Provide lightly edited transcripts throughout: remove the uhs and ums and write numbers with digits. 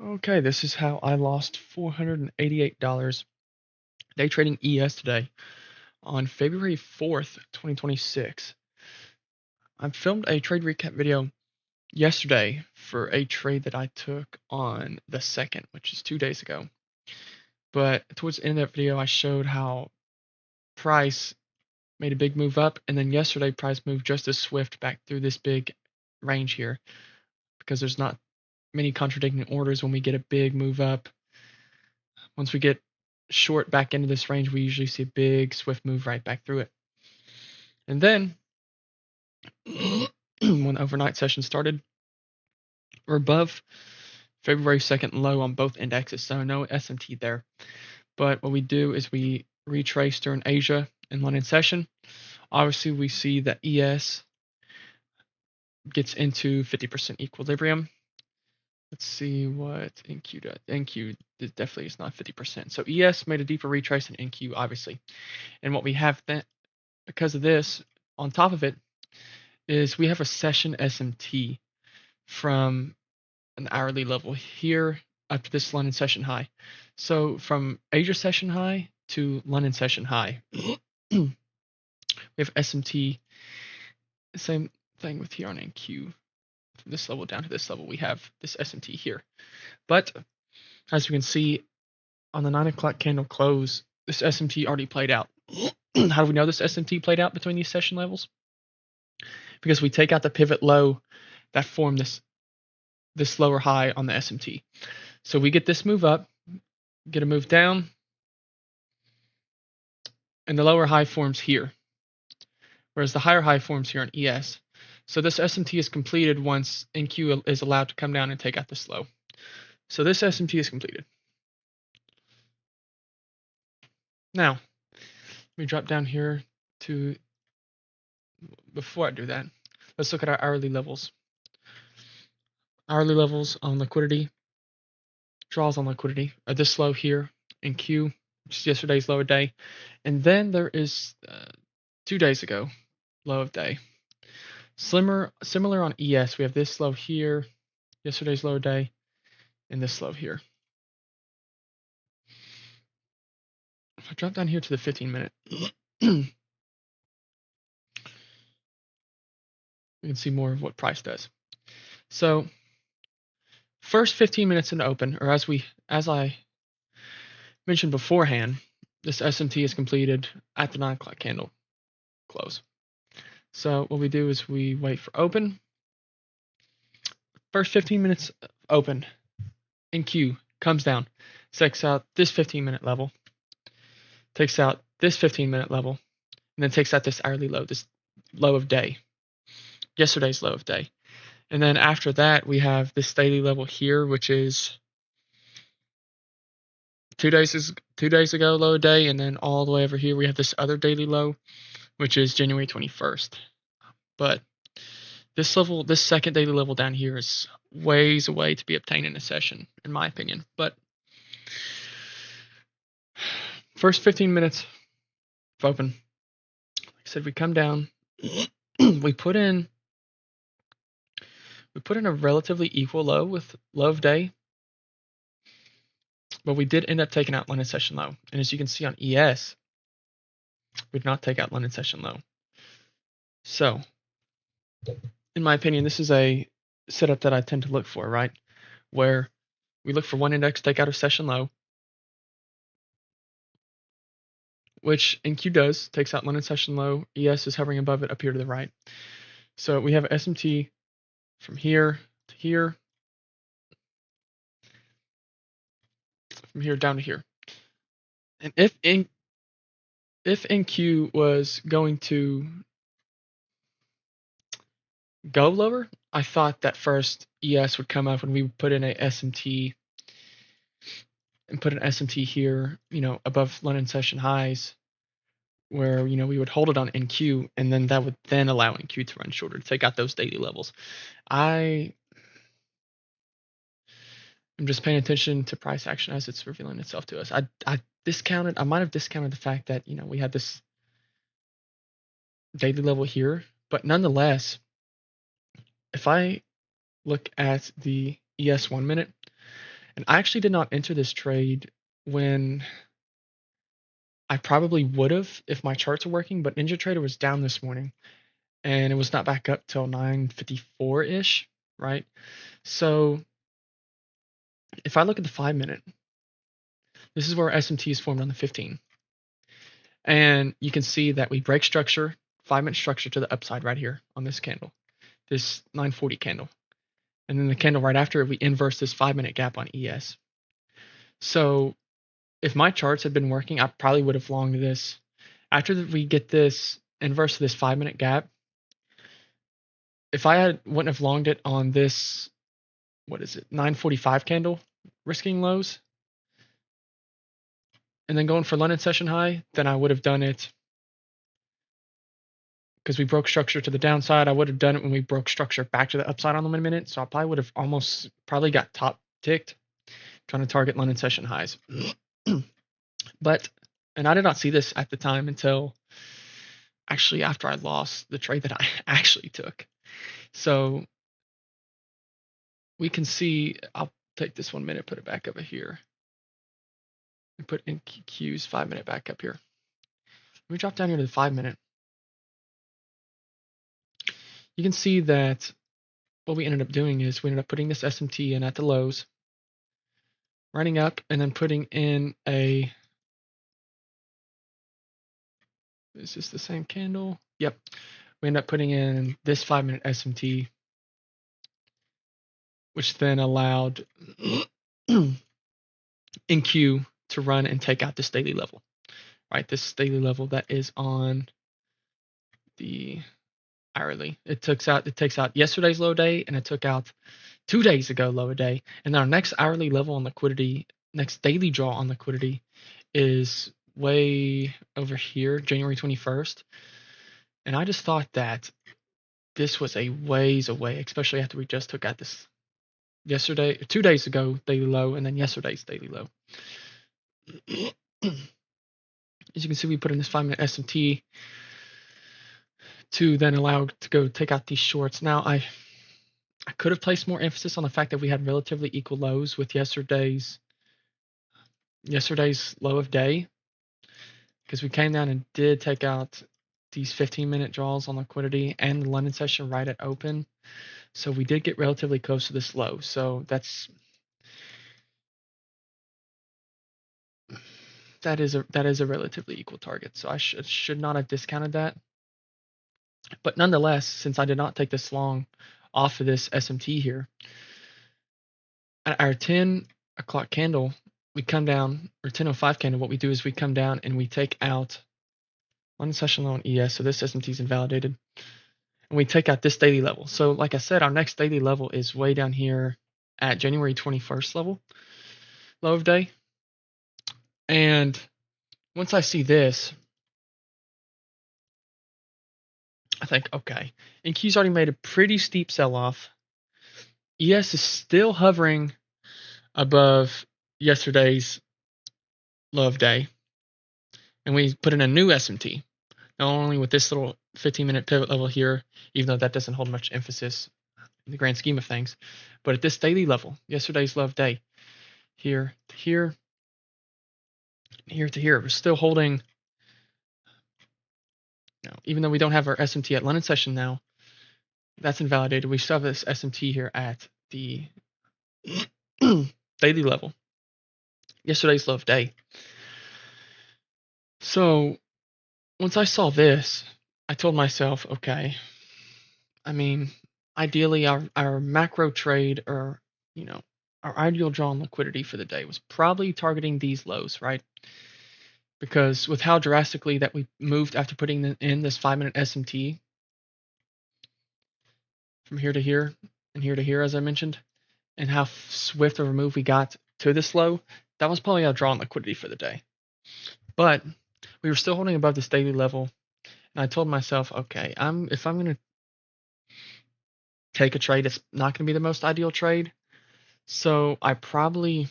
Okay, this is how I lost $488 day trading ES today on February 4th, 2026. I filmed a trade recap video yesterday for a trade that I took on the 2nd, which is 2 days ago. But towards the end of that video, I showed how price made a big move up, and then yesterday price moved just as swift back through this big range here because there's not many contradicting orders when we get a big move up. Once we get short back into this range, we usually see a big swift move right back through it. And then when the overnight session started, we're above February 2nd low on both indexes, so no SMT there. But what we do is we retrace during Asia and London session. Obviously, we see that ES gets into 50% equilibrium. Let's see what NQ does. NQ definitely is not 50%. So ES made a deeper retrace than NQ, obviously. And what we have then, because of this, on top of it, is we have a session SMT from an hourly level here up to this London session high. So from Asia session high to London session high, we have SMT. Same thing with here on NQ. From this level down to this level, we have this SMT here. But as you can see on the 9 o'clock candle close, this SMT already played out. How do we know this SMT played out between these session levels? Because we take out the pivot low that formed this lower high on the SMT. So we get this move up, get a move down, and the lower high forms here, whereas the higher high forms here on ES. So this SMT is completed once NQ is allowed to come down and take out this low. So this SMT is completed. Now, let me drop down here to, before I do that, let's look at our hourly levels. Hourly levels on liquidity, draws on liquidity are this low here in Q, which is yesterday's low of day. And then there is 2 days ago, low of day. Similar on ES, we have this low here, yesterday's low of day, and this low here. If I drop down here to the 15-minute, we can see more of what price does. So first 15 minutes in the open, or as I mentioned beforehand, this SMT is completed at the 9 o'clock candle close. So what we do is we wait for open. First 15 minutes open, NQ comes down, takes out this 15-minute level, takes out this 15-minute level, and then takes out this hourly low, this low of day, yesterday's low of day. And then after that, we have this daily level here, which is 2 days ago low of day, and then all the way over here we have this other daily low, which is January 21st. But this level, this second daily level down here is ways away to be obtained in a session, in my opinion. But first 15 minutes of open, like I said, we come down, we put in a relatively equal low with low of day, but we did end up taking out London session low. And as you can see on ES, we did not take out London session low. So, in my opinion, this is a setup that I tend to look for, right? Where we look for one index, take out a session low, which NQ does, takes out London session low. ES is hovering above it up here to the right. So we have SMT from here to here, from here down to here. And if NQ was going to go lower, I thought that first ES would come up when we put in a SMT and put an SMT here, above London session highs, where we would hold it on NQ, and then that would then allow NQ to run shorter to take out those daily levels. I am just paying attention to price action as it's revealing itself to us. I might have discounted the fact that we had this daily level here, but nonetheless, if I look at the ES 1 minute, And I actually did not enter this trade when I probably would have if my charts were working, but NinjaTrader was down this morning and it was not back up till 9:54-ish, right? So if I look at the 5-minute, this is where SMT is formed on the 15. And you can see that we break structure, 5-minute structure to the upside right here on this candle, this 940 candle. And then the candle right after it, we inverse this 5-minute gap on ES. So if my charts had been working, I probably would have longed this. After we get this inverse of this 5-minute gap, if I wouldn't have longed it on this, 945 candle, risking lows, and then going for London session high, then I would have done it because we broke structure to the downside. I would have done it when we broke structure back to the upside on the 1 minute. So I probably would have probably got top ticked trying to target London session highs. And I did not see this at the time until actually after I lost the trade that I actually took. So we can see, I'll take this 1 minute, put it back over here, and put NQ's 5-minute back up here. Let me drop down here to the 5-minute. You can see that what we ended up doing is we ended up putting this SMT in at the lows, running up, and then putting in a, is this the same candle? Yep. We end up putting in this 5-minute SMT, which then allowed NQ to run and take out this daily level, right? This daily level that is on the hourly. It takes out yesterday's low day, and it took out 2 days ago low day. And our next hourly level on liquidity, next daily draw on liquidity, is way over here, January 21st. And I just thought that this was a ways away, especially after we just took out this yesterday, 2 days ago daily low, and then yesterday's daily low. As you can see, we put in this 5-minute SMT to then allow to go take out these shorts. Now, I could have placed more emphasis on the fact that we had relatively equal lows with yesterday's low of day, because we came down and did take out these 15-minute draws on liquidity and the London session right at open. So we did get relatively close to this low. So that is a relatively equal target. So I should not have discounted that. But nonetheless, since I did not take this long off of this SMT here, at our 10 o'clock candle, we come down, or 10:05 candle, what we do is we come down and we take out one session low on ES, so this SMT is invalidated, and we take out this daily level. So like I said, our next daily level is way down here at January 21st level, low of day. And once I see this, I think, okay, NQ's already made a pretty steep sell-off. ES is still hovering above yesterday's low of day, and we put in a new SMT, not only with this little 15-minute pivot level here, even though that doesn't hold much emphasis in the grand scheme of things, but at this daily level, yesterday's low of day, here to here, here to here, we're still holding. Now, even though we don't have our SMT at London session now, that's invalidated. We still have this SMT here at the daily level, yesterday's low of day. So once I saw this, I told myself, okay, I mean, ideally our macro trade, or our ideal draw on liquidity for the day was probably targeting these lows, right? Because with how drastically that we moved after putting in this 5-minute SMT from here to here and here to here, as I mentioned, and how swift of a move we got to this low, that was probably our draw on liquidity for the day. But we were still holding above this daily level, and I told myself, okay, if I'm going to take a trade, it's not going to be the most ideal trade. So I probably,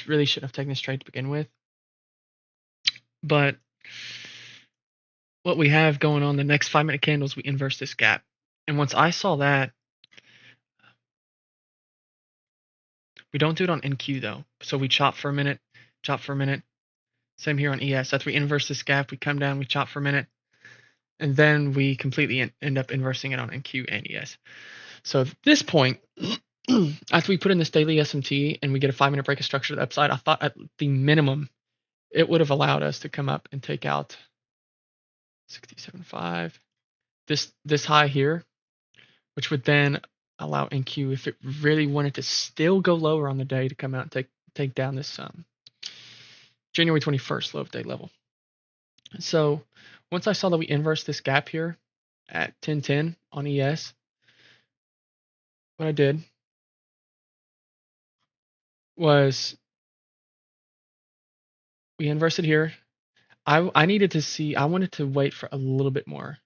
really shouldn't have taken this trade to begin with. But what we have going on the next 5-minute candles, we inverse this gap. And once I saw that, We don't do it on NQ though. So we chop for a minute, chop for a minute. Same here on ES. After we inverse this gap, we come down, we chop for a minute, and then we completely end up inversing it on NQ and ES. So at this point, after we put in this daily SMT and we get a 5-minute break of structure to the upside, I thought at the minimum it would have allowed us to come up and take out 67.5. This high here, which would then allow NQ, if it really wanted to still go lower on the day, to come out and take down this January 21st low of day level. So once I saw that we inversed this gap here at 1010 on ES, what I did was we inversed it here. I needed to see, I wanted to wait for a little bit more.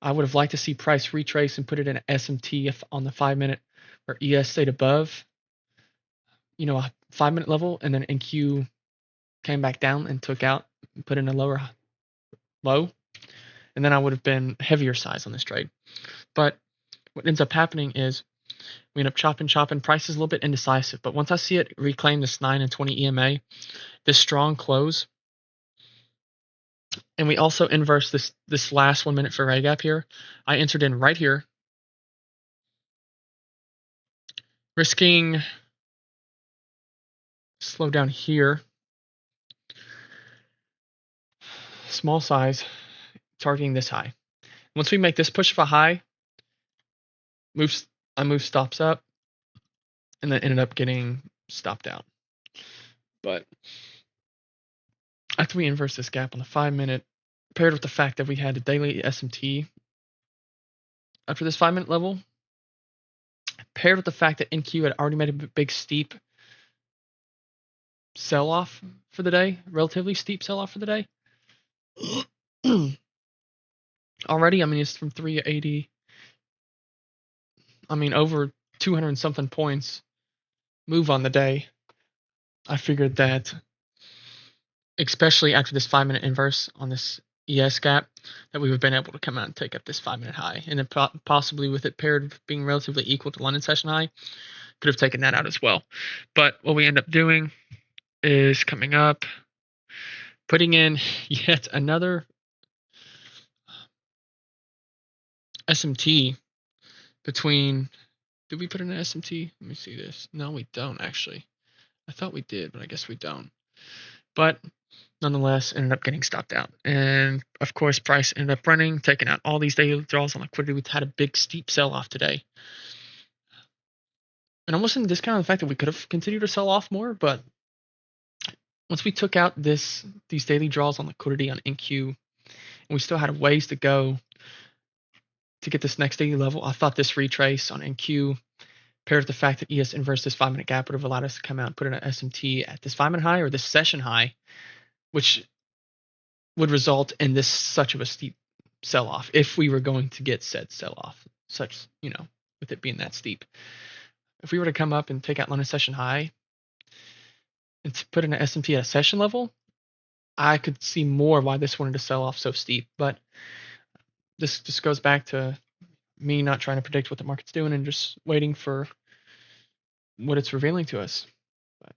I would have liked to see price retrace and put it in an SMT if on the 5-minute where ES stayed above, you know, a 5-minute level, and then NQ came back down and took out and put in a lower low, and then I would have been heavier size on this trade. But what ends up happening is we end up chopping. Price is a little bit indecisive, but once I see it reclaim this 9 and 20 EMA, this strong close, and we also inverse this last 1 minute Fourier gap here, I entered in right here, risking slow down here, small size, targeting this high. Once we make this push of a high, I move stops up, and then ended up getting stopped out. But after we inverse this gap on the 5-minute, paired with the fact that we had a daily SMT after this 5-minute level, paired with the fact that NQ had already made a big steep sell-off for the day, relatively steep sell-off for the day. Already, I mean, it's from 380, I mean, over 200 and something points move on the day. I figured that, especially after this 5-minute inverse on this ES gap, that we would have been able to come out and take up this 5-minute high. And then possibly with it paired with being relatively equal to London session high, could have taken that out as well. But what we end up doing is coming up, putting in yet another SMT between, did we put in an SMT? Let me see this. No, we don't actually. I thought we did, but I guess we don't. But nonetheless, ended up getting stopped out. And of course, price ended up running, taking out all these daily withdrawals on liquidity. We had a big steep sell-off today. And almost in discount the fact that we could have continued to sell off more, but once we took out these daily draws on liquidity on NQ, and we still had a ways to go to get this next daily level, I thought this retrace on NQ, paired with the fact that ES inverse this 5-minute gap, would have allowed us to come out and put in an SMT at this 5-minute high or this session high, which would result in this such of a steep sell-off if we were going to get said sell-off, such, you know, with it being that steep. If we were to come up and take out London session high and to put in an SMT at a session level, I could see more why this wanted to sell off so steep. But this just goes back to me not trying to predict what the market's doing and just waiting for what it's revealing to us. But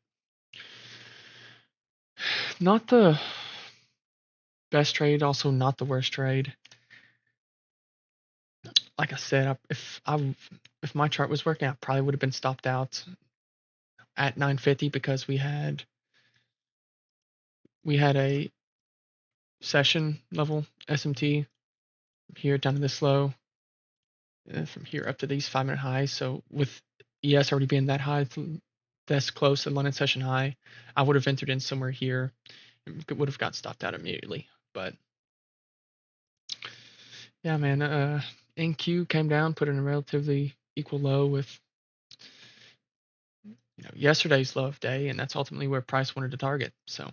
not the best trade, also not the worst trade. Like I said, if my chart was working, I probably would have been stopped out at 950 because we had a session level SMT here down to this low, and from here up to these 5-minute highs. So with ES already being that high, that's close to London session high, I would have entered in somewhere here and would have got stopped out immediately. But yeah, man, NQ came down, put in a relatively equal low with, you know, yesterday's low of day, and that's ultimately where price wanted to target. So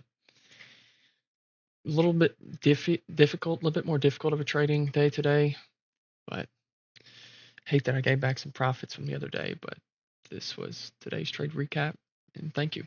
a little bit difficult, a little bit more difficult of a trading day today, but hate that I gave back some profits from the other day. But this was today's trade recap, and thank you.